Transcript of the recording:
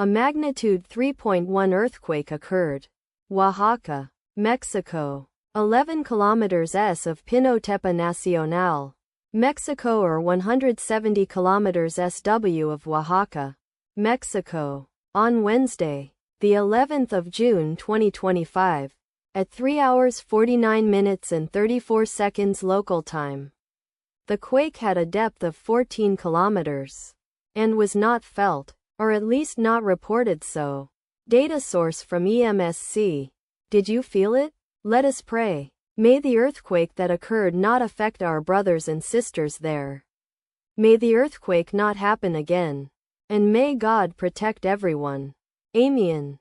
A magnitude 3.1 earthquake occurred. Oaxaca, Mexico. 11 kilometers S of Pinotepa Nacional, Mexico, or 170 kilometers SW of Oaxaca, Mexico. On Wednesday, the 11th of June 2025, at 3 hours 49 minutes and 34 seconds local time. The quake had a depth of 14 kilometers and was not felt, or at least not reported so. Data source from EMSC. Did you feel it? Let us pray. May the earthquake that occurred not affect our brothers and sisters there. May the earthquake not happen again. And may God protect everyone. Amen.